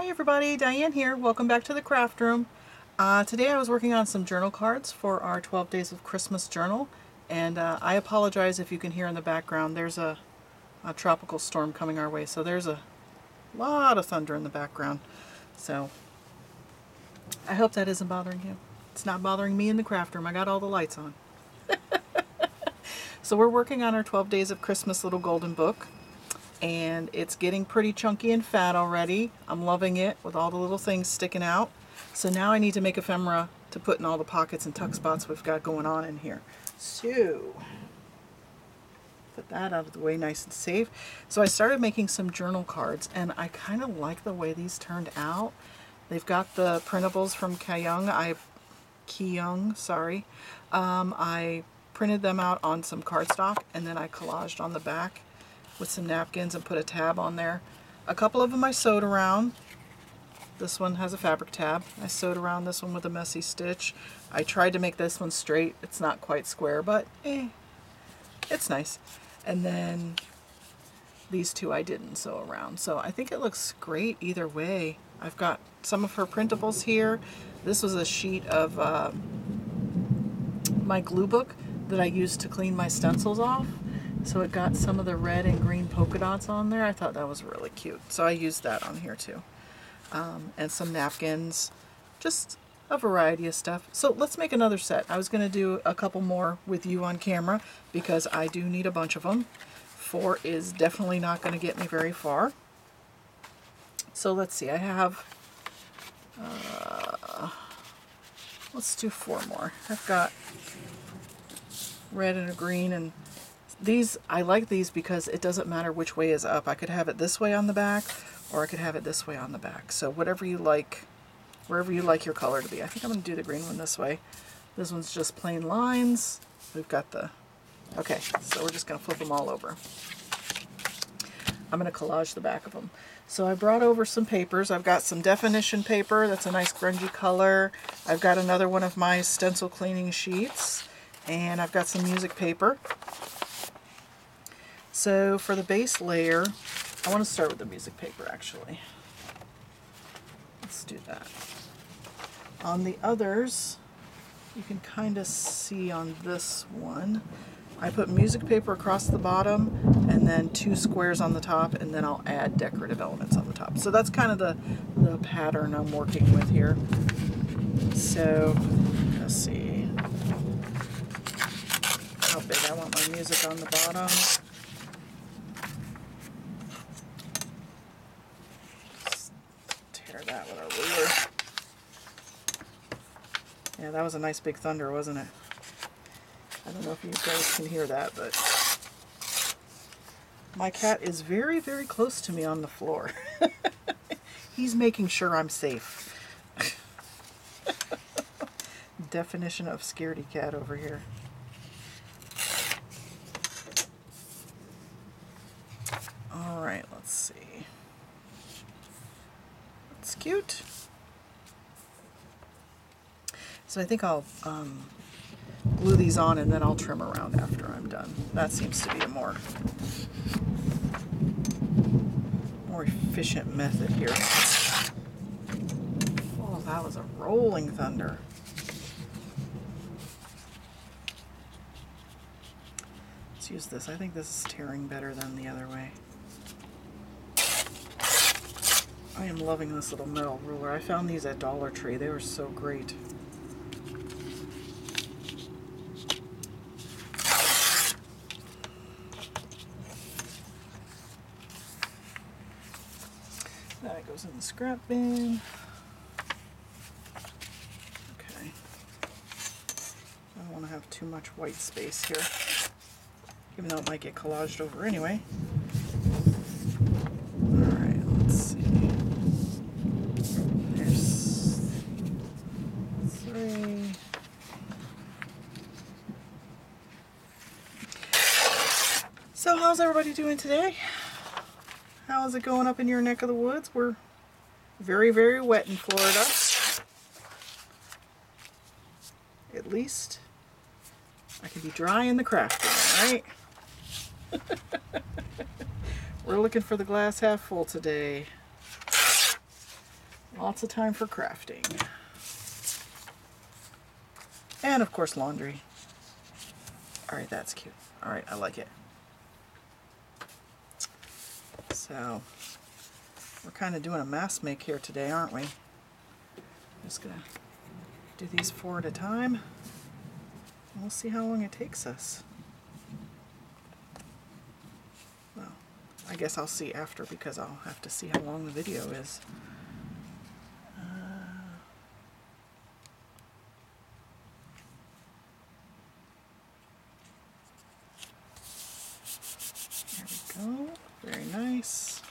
Hi everybody, Diane here. Welcome back to the craft room. Today I was working on some journal cards for our 12 Days of Christmas journal, and I apologize if you can hear in the background. There's a tropical storm coming our way, so there's a lot of thunder in the background. So I hope that isn't bothering you. It's not bothering me in the craft room. I got all the lights on. So we're working on our 12 Days of Christmas little golden book. And it's getting pretty chunky and fat already. I'm loving it with all the little things sticking out. So now I need to make ephemera to put in all the pockets and tuck spots we've got going on in here. So put that out of the way nice and safe. So I started making some journal cards, and I kind of like the way these turned out. They've got the printables from Kyung. I printed them out on some cardstock, and then I collaged on the back with some napkins and put a tab on there. A couple of them I sewed around. This one has a fabric tab. I sewed around this one with a messy stitch. I tried to make this one straight. It's not quite square, but it's nice. And then these two I didn't sew around. So I think it looks great either way. I've got some of her printables here. This was a sheet of my glue book that I used to clean my stencils off. So it got some of the red and green polka dots on there. I thought that was really cute. So I used that on here too. And some napkins, just a variety of stuff. So let's make another set. I was going to do a couple more with you on camera because I do need a bunch of them. 4 is definitely not going to get me very far. So let's see, I have, let's do 4 more. I've got red and a green, and these, I like these because it doesn't matter which way is up. I could have it this way on the back, or I could have it this way on the back. So whatever you like, wherever you like your color to be. I think I'm going to do the green one this way. This one's just plain lines. We've got the, okay, so we're just going to flip them all over. I'm going to collage the back of them. So I brought over some papers. I've got some definition paper. That's a nice grungy color. I've got another one of my stencil cleaning sheets. And I've got some music paper. So for the base layer, I want to start with the music paper actually. Let's do that. On the others, you can kind of see on this one, I put music paper across the bottom and then 2 squares on the top, and then I'll add decorative elements on the top. So that's kind of the pattern I'm working with here. So let's see how big I want my music on the bottom. That with our ruler. Yeah, that was a nice big thunder, wasn't it? I don't know if you guys can hear that, but my cat is very, very close to me on the floor. He's making sure I'm safe. Definition of scaredy cat over here. All right, let's see. It's cute. So I think I'll glue these on and then I'll trim around after I'm done. That seems to be a more efficient method here. Oh, that was a rolling thunder. Let's use this. I think this is tearing better than the other way. I am loving this little metal ruler. I found these at Dollar Tree. They were so great. That goes in the scrap bin. Okay. I don't want to have too much white space here, even though it might get collaged over anyway. Alright, let's see. There's 3. So how's everybody doing today? How is it going up in your neck of the woods? We're very, very wet in Florida. At least I can be dry in the craft room, right? We're looking for the glass half full today. Lots of time for crafting. And of course laundry. Alright, that's cute. Alright, I like it. So, we're kind of doing a mass make here today, aren't we? Just gonna do these 4 at a time. And we'll see how long it takes us. Well, I guess I'll see after because I'll have to see how long the video is. There we go. Very nice.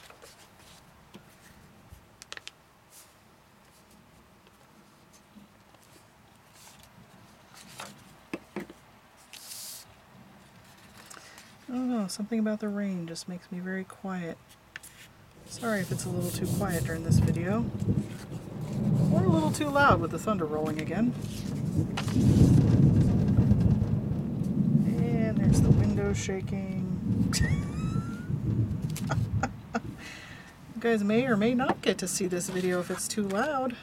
I don't know, something about the rain just makes me very quiet. Sorry if it's a little too quiet during this video. Or a little too loud with the thunder rolling again. And there's the window shaking. You guys may or may not get to see this video if it's too loud.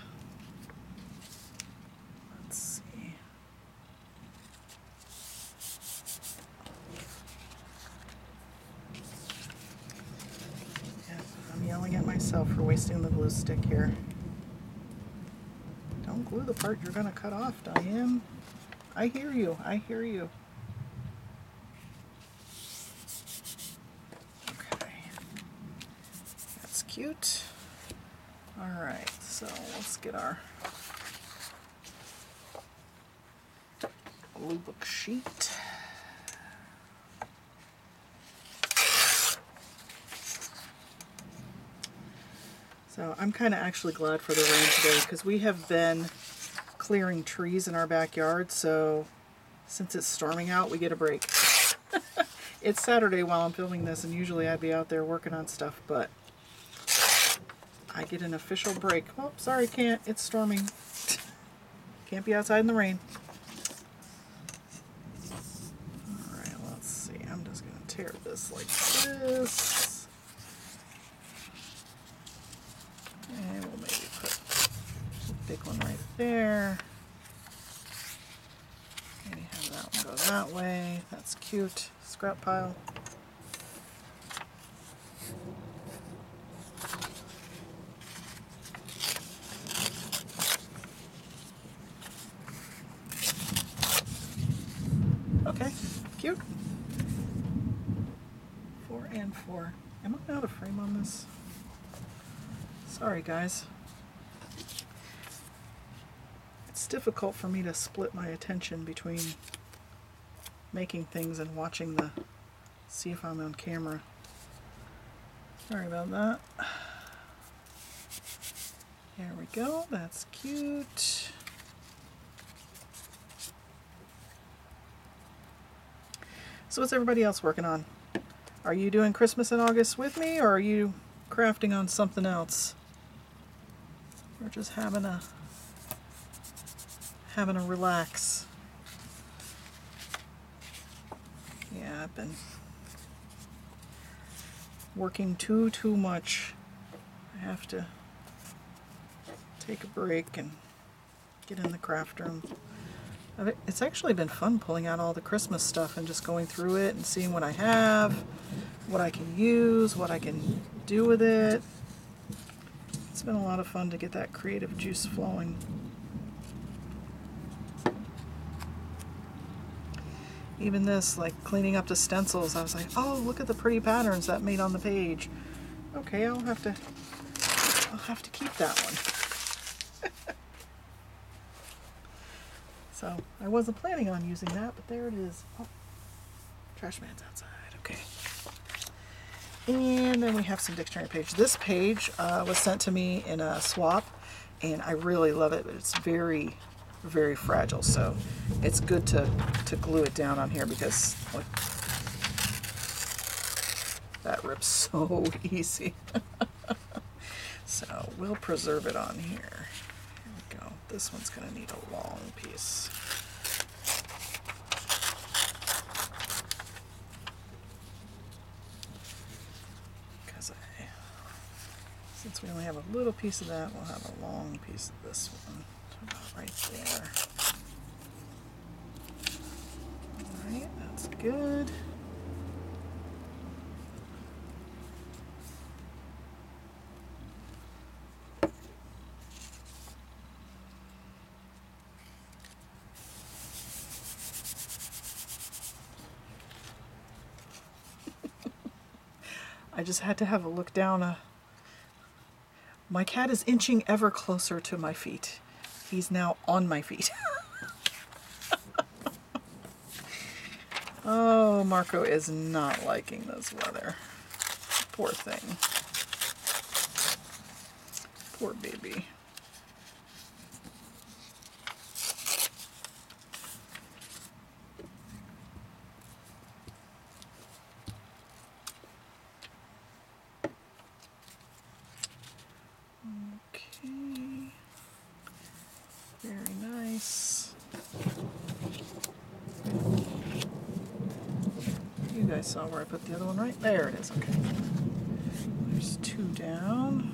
Let's see. Yeah, I'm yelling at myself for wasting the glue stick here. Don't glue the part you're gonna cut off, Diane. I hear you, I hear you. Cute. Alright, so let's get our blue book sheet. So I'm kind of actually glad for the rain today because we have been clearing trees in our backyard, so since it's storming out, we get a break. It's Saturday while I'm filming this, and usually I'd be out there working on stuff, but I get an official break. Oh, sorry, can't. It's storming. Can't be outside in the rain. Alright, let's see. I'm just going to tear this like this. And we'll maybe put a big one right there. Maybe have that one go that way. That's cute. Scrap pile. Okay, cute. 4 and 4. Am I out of frame on this? Sorry, guys. It's difficult for me to split my attention between making things and watching the, see if I'm on camera. Sorry about that. There we go, that's cute. So what's everybody else working on? Are you doing Christmas in August with me, or are you crafting on something else? Or just having a relax? Yeah, I've been working too much. I have to take a break and get in the craft room. It's actually been fun pulling out all the Christmas stuff and just going through it and seeing what I have, what I can use, what I can do with it. It's been a lot of fun to get that creative juice flowing. Even this, like cleaning up the stencils, I was like, oh, look at the pretty patterns that made on the page. Okay, I'll have to keep that one. So I wasn't planning on using that, but there it is. Oh, trash man's outside. Okay. And then we have some dictionary page. This page was sent to me in a swap, and I really love it, but it's very, very fragile. So it's good to glue it down on here because look, that rips so easy. So we'll preserve it on here. Here we go. This one's going to need a long piece. since we only have a little piece of that, we'll have a long piece of this one. About right there. Alright, that's good. I just had to have a look down. My cat is inching ever closer to my feet. He's now on my feet. Oh, Marco is not liking this weather. Poor thing. Poor baby. Okay. Very nice. You guys saw where I put the other one, right? There it is, okay. There's two down.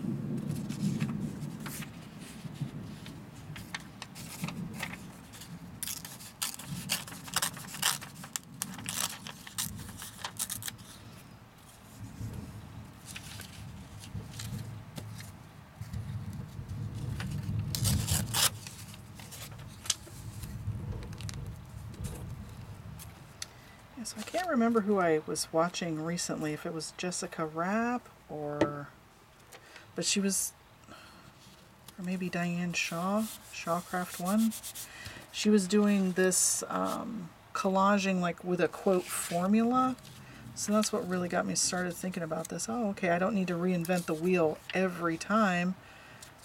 So I can't remember who I was watching recently, if it was Jessica Rapp or, but she was, or maybe Diane Shawcraft 1. She was doing this collaging like with a quote formula. So that's what really got me started thinking about this. Oh, okay, I don't need to reinvent the wheel every time.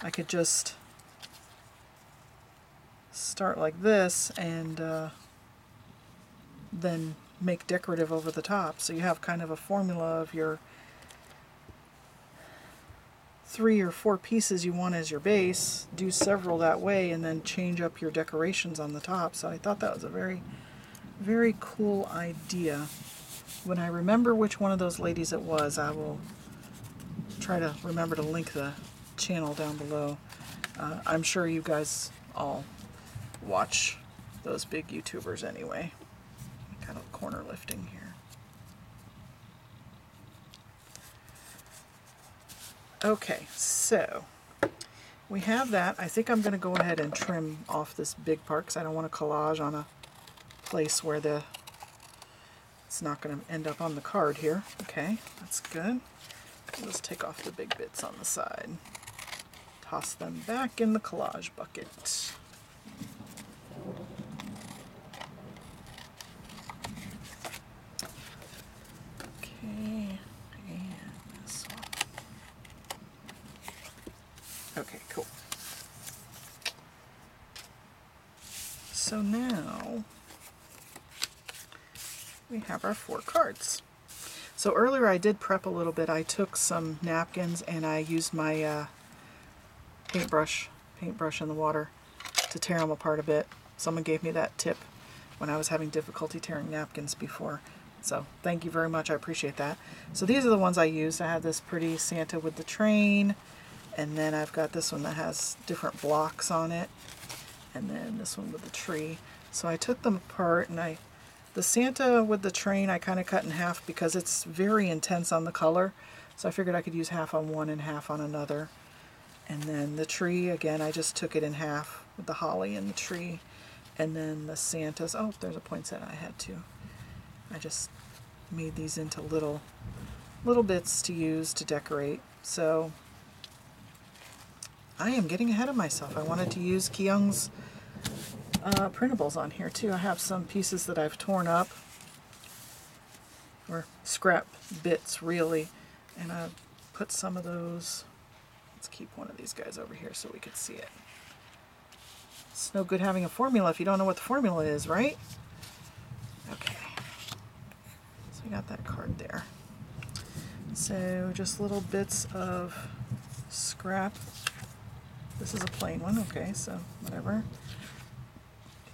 I could just start like this and then make decorative over the top. So you have kind of a formula of your 3 or 4 pieces you want as your base, do several that way, and then change up your decorations on the top. So I thought that was a very, very cool idea. When I remember which one of those ladies it was, I will try to remember to link the channel down below. I'm sure you guys all watch those big YouTubers anyway. Kind of corner lifting here. Okay, so we have that. I think I'm going to go ahead and trim off this big part because I don't want to collage on a place where it's not going to end up on the card here. Okay, that's good. Let's take off the big bits on the side. Toss them back in the collage bucket. Okay, cool. So now we have our 4 cards. So earlier I did prep a little bit. I took some napkins and I used my paintbrush in the water to tear them apart a bit. Someone gave me that tip when I was having difficulty tearing napkins before. So thank you very much. I appreciate that. So these are the ones I used. I had this pretty Santa with the train. And then I've got this one that has different blocks on it. And then this one with the tree. So I took them apart and the Santa with the train I kind of cut in half because it's very intense on the color. So I figured I could use half on one and half on another. And then the tree, again, I just took it in half with the holly and the tree. And then the Santas, oh, there's a poinsettia I had too. I just made these into little bits to use to decorate. So I am getting ahead of myself. I wanted to use Kyung's printables on here too. I have some pieces that I've torn up, or scrap bits really, and I put some of those. Let's keep one of these guys over here so we could see it. It's no good having a formula if you don't know what the formula is, right? Okay. So we got that card there. So just little bits of scrap. This is a plain one, okay, so whatever.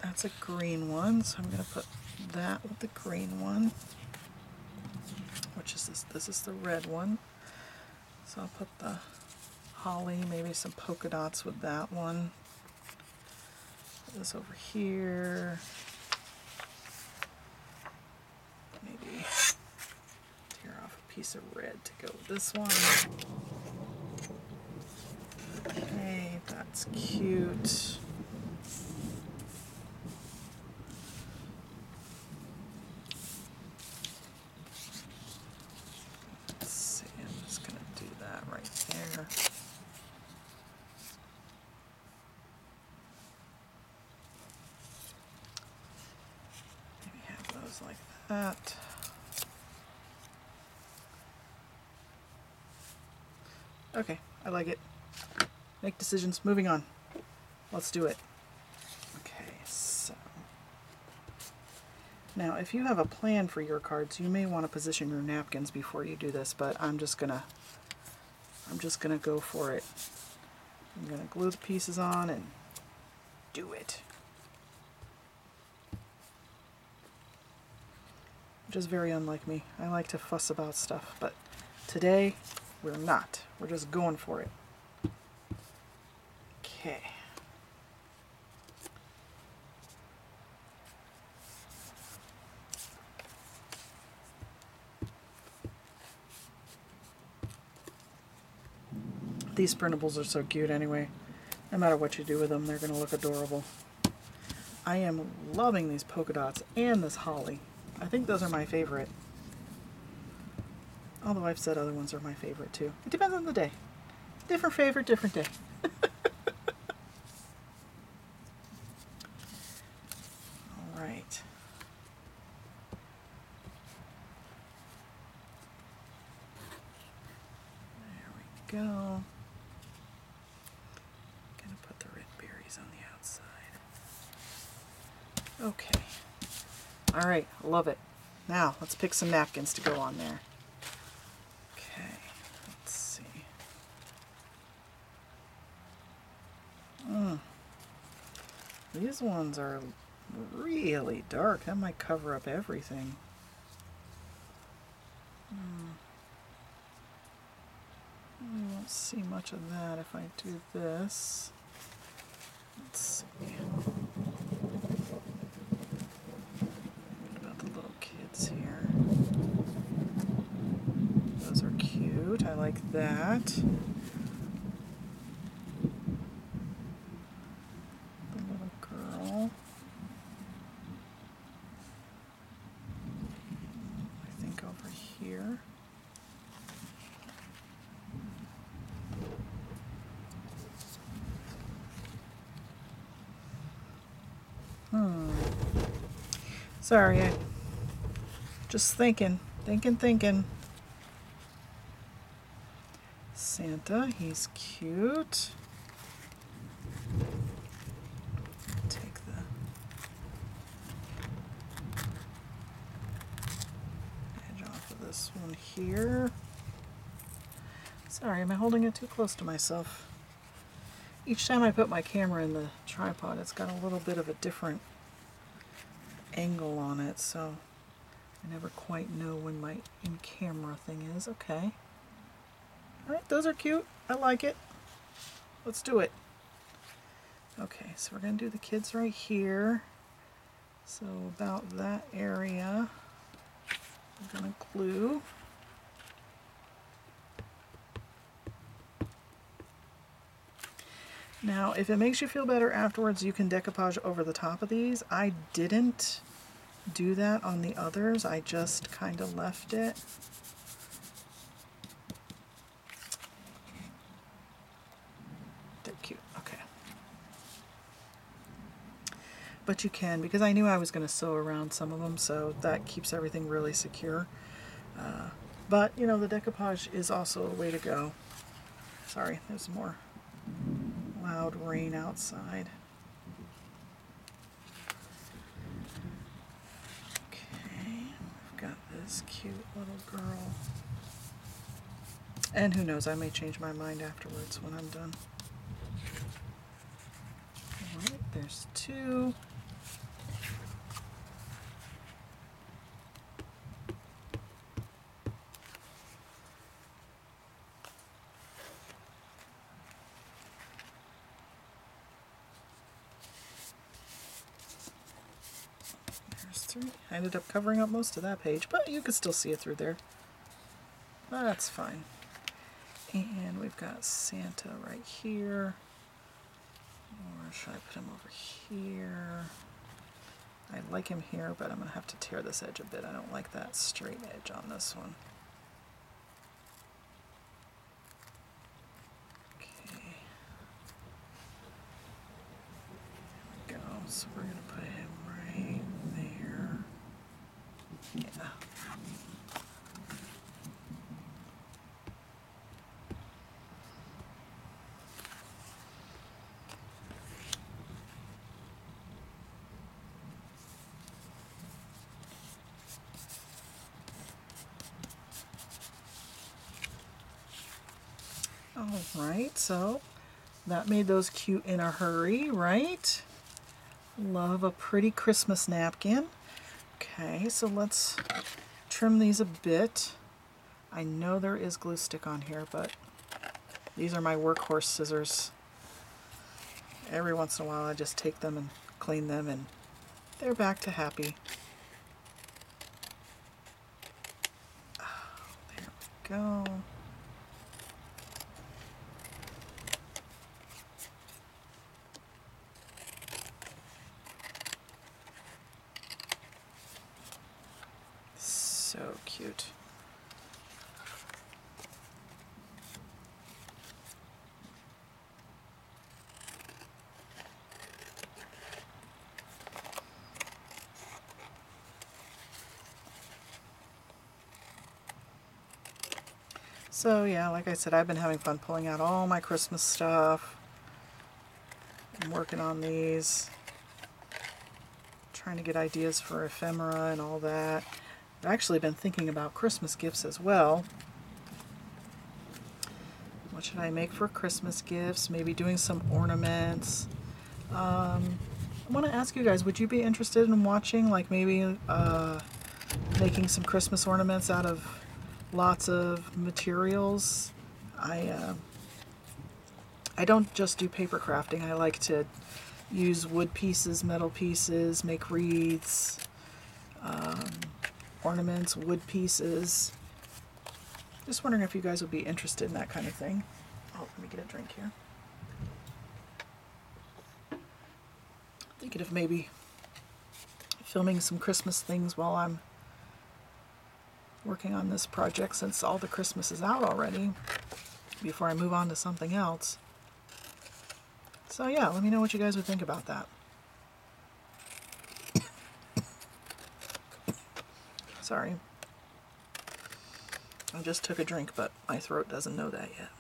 That's a green one, so I'm going to put that with the green one. Which is this? This is the red one. So I'll put the holly, maybe some polka dots with that one. Put this over here. Maybe tear off a piece of red to go with this one. Okay, that's cute. Let's see, I'm just going to do that right there. Maybe have those like that. Okay, I like it. Make decisions. Moving on. Let's do it. Okay, so now if you have a plan for your cards, you may want to position your napkins before you do this, but I'm just gonna go for it. I'm gonna glue the pieces on and do it. Which is very unlike me. I like to fuss about stuff, but today we're not. We're just going for it. Okay. These printables are so cute anyway. No matter what you do with them, they're going to look adorable. I am loving these polka dots and this holly. I think those are my favorite. Although I've said other ones are my favorite too. It depends on the day. Different favorite, different day. All right. There we go. Gonna put the red berries on the outside. Okay. All right, love it. Now let's pick some napkins to go on there. Okay, let's see. These ones are really dark. That might cover up everything. You won't see much of that if I do this. Let's see. What about the little kids here? Those are cute. I like that. The little girl. I think over here. Sorry, I just thinking. Santa, he's cute. Take the edge off of this one here. Sorry, am I holding it too close to myself? Each time I put my camera in the tripod, it's got a little bit of a different angle on it, so I never quite know when my in-camera thing is. Okay. Alright, those are cute. I like it. Let's do it. Okay, so we're going to do the kids right here. So about that area, I'm going to glue. Now, if it makes you feel better afterwards, you can decoupage over the top of these. I didn't do that on the others. I just kind of left it. They're cute. Okay. But you can, because I knew I was going to sew around some of them, so that keeps everything really secure. But, you know, the decoupage is also a way to go. Sorry, there's more loud rain outside. Okay, I've got this cute little girl. And who knows, I may change my mind afterwards when I'm done. Alright, there's two. right. I ended up covering up most of that page, but you could still see it through there. That's fine. And we've got Santa right here. Or should I put him over here? I like him here, but I'm going to have to tear this edge a bit. I don't like that straight edge on this one. Okay. There we go. So we're going to put him right there. Yeah. Alright, so that made those cute in a hurry, right? Love a pretty Christmas napkin. Okay, so let's trim these a bit. I know there is glue stick on here, but these are my workhorse scissors. Every once in a while I just take them and clean them and they're back to happy. Oh, there we go. So cute. So yeah, like I said, I've been having fun pulling out all my Christmas stuff. I'm working on these. Trying to get ideas for ephemera and all that. I've actually been thinking about Christmas gifts as well. What should I make for Christmas gifts? Maybe doing some ornaments. I want to ask you guys, would you be interested in watching, like maybe making some Christmas ornaments out of lots of materials? I don't just do paper crafting. I like to use wood pieces, metal pieces, make wreaths, ornaments, wood pieces. Just wondering if you guys would be interested in that kind of thing. Oh, let me get a drink here. Thinking of maybe filming some Christmas things while I'm working on this project, since all the Christmas is out already, before I move on to something else. So yeah, let me know what you guys would think about that. Sorry. I just took a drink, but my throat doesn't know that yet.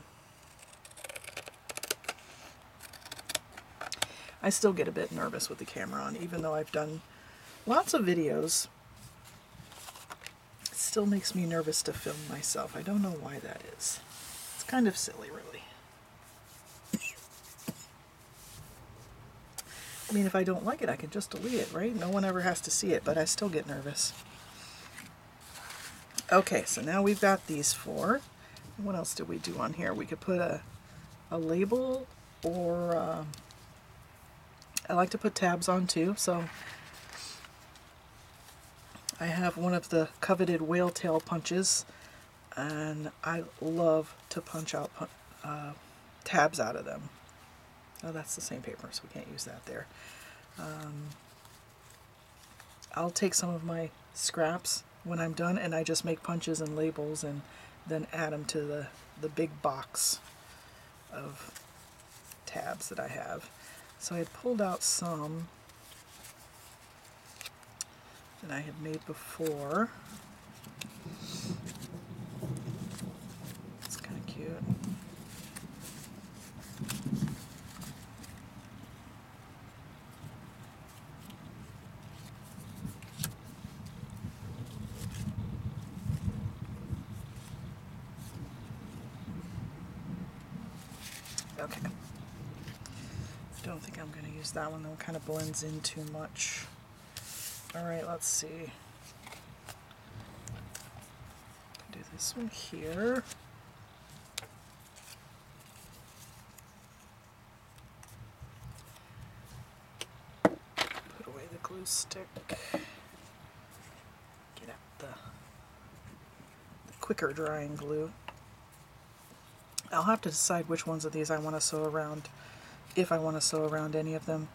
I still get a bit nervous with the camera on, even though I've done lots of videos. It still makes me nervous to film myself. I don't know why that is. It's kind of silly, really. I mean, if I don't like it, I can just delete it, right? No one ever has to see it, but I still get nervous. Okay, so now we've got these four. What else did we do on here? We could put a label, or I like to put tabs on too. So I have one of the coveted whale tail punches, and I love to punch out tabs out of them. Oh, that's the same paper, so we can't use that there. I'll take some of my scraps when I'm done, and I just make punches and labels and then add them to the big box of tabs that I have. So I had pulled out some that I had made before. It's kind of cute. Okay. I don't think I'm going to use that one, though. It kind of blends in too much. Alright, let's see. Do this one here. Put away the glue stick. quicker drying glue. I'll have to decide which ones of these I want to sew around, if I want to sew around any of them.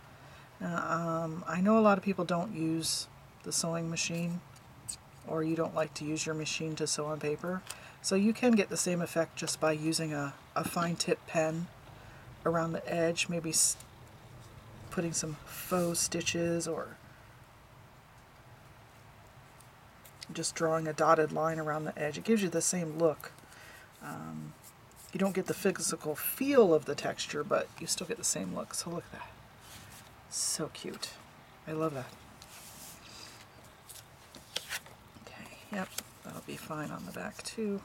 I know a lot of people don't use the sewing machine, or you don't like to use your machine to sew on paper. So you can get the same effect just by using a fine tip pen around the edge, maybe putting some faux stitches or just drawing a dotted line around the edge. It gives you the same look. You don't get the physical feel of the texture, but you still get the same look. So look at that. So cute. I love that. Okay, yep, that'll be fine on the back too.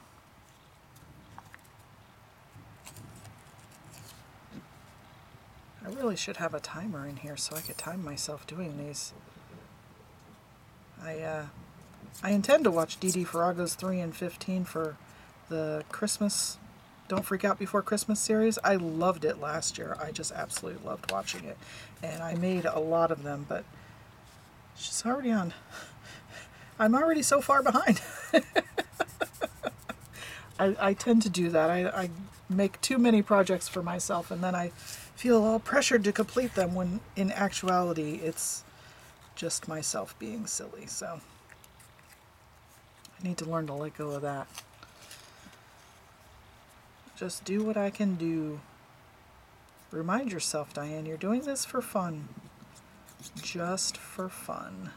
I really should have a timer in here so I could time myself doing these. I intend to watch Dee Dee Farrago's 3 and 15 for the Christmas Don't Freak Out Before Christmas series. I loved it last year. I just absolutely loved watching it. And I made a lot of them, but she's already on. I'm already so far behind. I tend to do that. I make too many projects for myself, and then I feel all pressured to complete them when in actuality it's just myself being silly. So I need to learn to let go of that. Just do what I can do. Remind yourself, Diane, you're doing this for fun. Just for fun.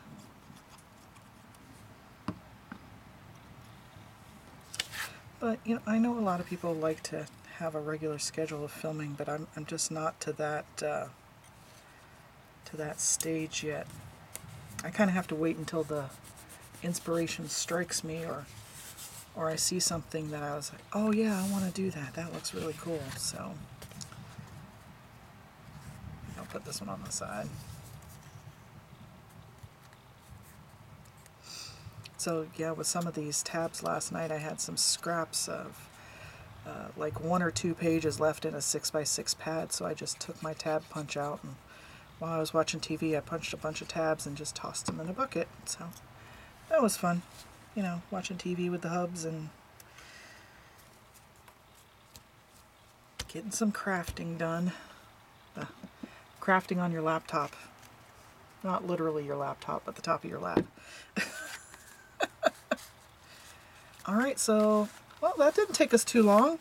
But, you know, I know a lot of people like to have a regular schedule of filming, but I'm just not to that stage yet. I kind of have to wait until the inspiration strikes me, or I see something that I was like, oh yeah, I want to do that. That looks really cool. So I'll put this one on the side. So yeah, with some of these tabs last night, I had some scraps of like 1 or 2 pages left in a 6x6 pad. So I just took my tab punch out, and while I was watching TV, I punched a bunch of tabs and just tossed them in a bucket. So that was fun. You know, watching TV with the hubs and getting some crafting done. Crafting on your laptop. Not literally your laptop, but the top of your lap. Alright, so, well, that didn't take us too long.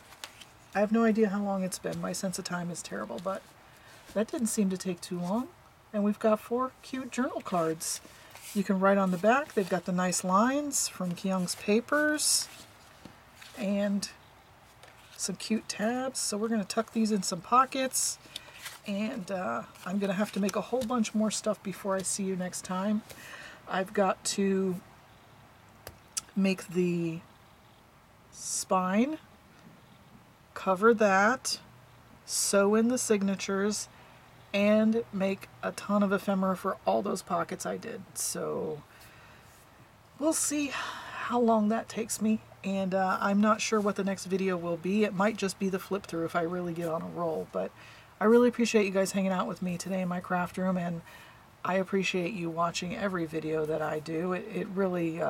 I have no idea how long it's been. My sense of time is terrible, but that didn't seem to take too long. And we've got 4 cute journal cards. You can write on the back. They've got the nice lines from Kyung's papers and some cute tabs. So we're going to tuck these in some pockets, and I'm going to have to make a whole bunch more stuff before I see you next time. I've got to make the spine, cover that, sew in the signatures, and make a ton of ephemera for all those pockets I did. So we'll see how long that takes me, and I'm not sure what the next video will be. It might just be the flip through if I really get on a roll, but I really appreciate you guys hanging out with me today in my craft room, and I appreciate you watching every video that I do. It really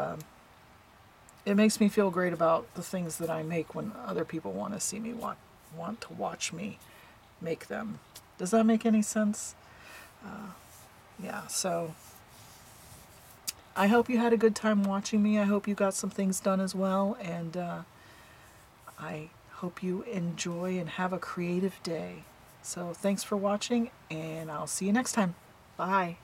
it makes me feel great about the things that I make when other people want to see me want to watch me make them. Does that make any sense? Yeah, so I hope you had a good time watching me. I hope you got some things done as well, and I hope you enjoy and have a creative day. So thanks for watching, and I'll see you next time. Bye.